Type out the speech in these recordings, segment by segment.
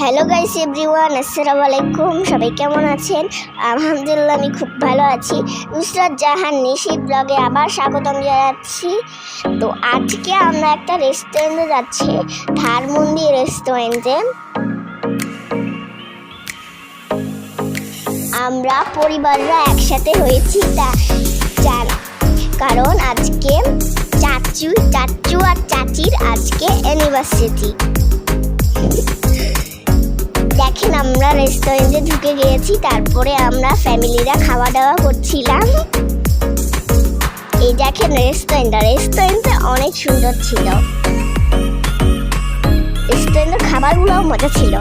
Hello guys everyone, আসসালামু আলাইকুম। সবাই কেমন আছেন? আলহামদুলিল্লাহ আমি খুব ভালো আছি। নুসরাত জাহান নিশির ব্লগে আবার স্বাগতম জানাচ্ছি। তো আজকে আমরা একটা রেস্টুরেন্টে যাচ্ছি, ধানমন্ডি রেস্টুরেন্টে। আমরা পরিবাররা একসাথে হয়েছি কারণ আজকে চাচু আর চাচির আজকে অ্যানিভার্সারি। দেখেন আমরা রেস্টুরেন্টে ঢুকে গিয়েছি, তারপরে আমরা ফ্যামিলিরা খাওয়া দাওয়া করছিলাম। এই দেখেন রেস্টুরেন্টটা অনেক সুন্দর ছিল। রেস্টুরেন্টের খাবারগুলোও মজা ছিল।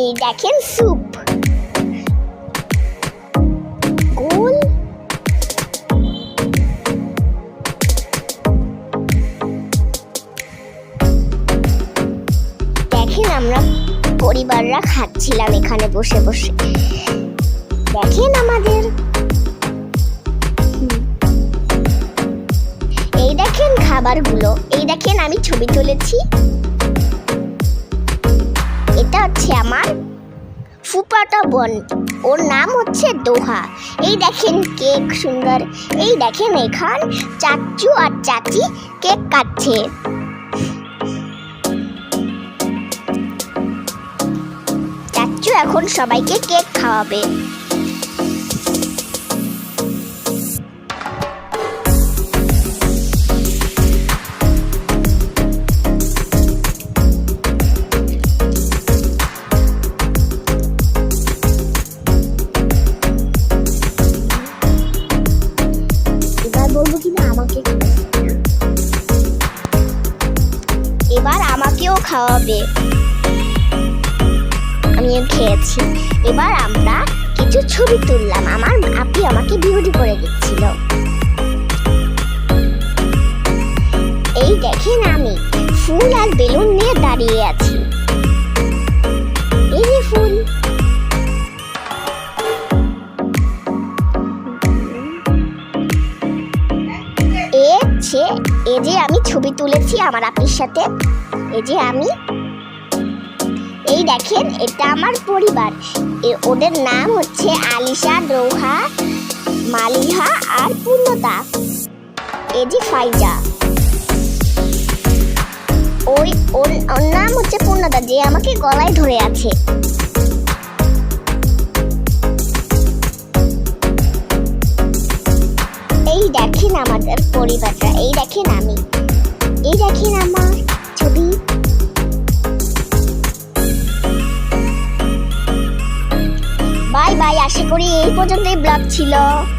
এই দেখেন স্যুপ, গোল দেখেন আমরা পরিবাররা খাচ্ছিলাম এখানে বসে বসে। দেখেন আমাদের এই দেখেন খাবারগুলো, এই দেখেন আমি ছবি তুলেছি। এটা হচ্ছে আমার ফুফাতো বোন, ওর নাম হচ্ছে দোহা। এই দেখেন কেক সুন্দর। এই দেখেন এখান চাচু আর চাচি কেক কাটছে। চাচু এখন সবাইকে কেক খাওয়াবে। এবার আমাকেও খাওয়াবে। আমিও খেয়েছি। এবার আমরা কিছু ছবি তুললাম। আমার আপনি আমাকে ভিডিও করে দিচ্ছিল। এই দেখেন আমি ফুল আর বেলুন নিয়ে দাঁড়িয়ে আছি। এই যে ফুল, এই যে আমি ছবি তুলেছি আমার আপির সাথে। এই যে আমি, এই দেখেন এটা আমার পরিবার। ওদের নাম হচ্ছে আলিশা, দোহা, মালিহা আর পূর্ণতা। এই যে ফাইজা, ওর নাম হচ্ছে পূর্ণতা, যে আমাকে গলায় ধরে আছে। এই দেখেন আমাদের পরিবারটা। এই দেখেন আমি, এই দেখেন আমার ছবি। Bye bye. আশা করি এই পর্যন্তই ব্লগ ছিল।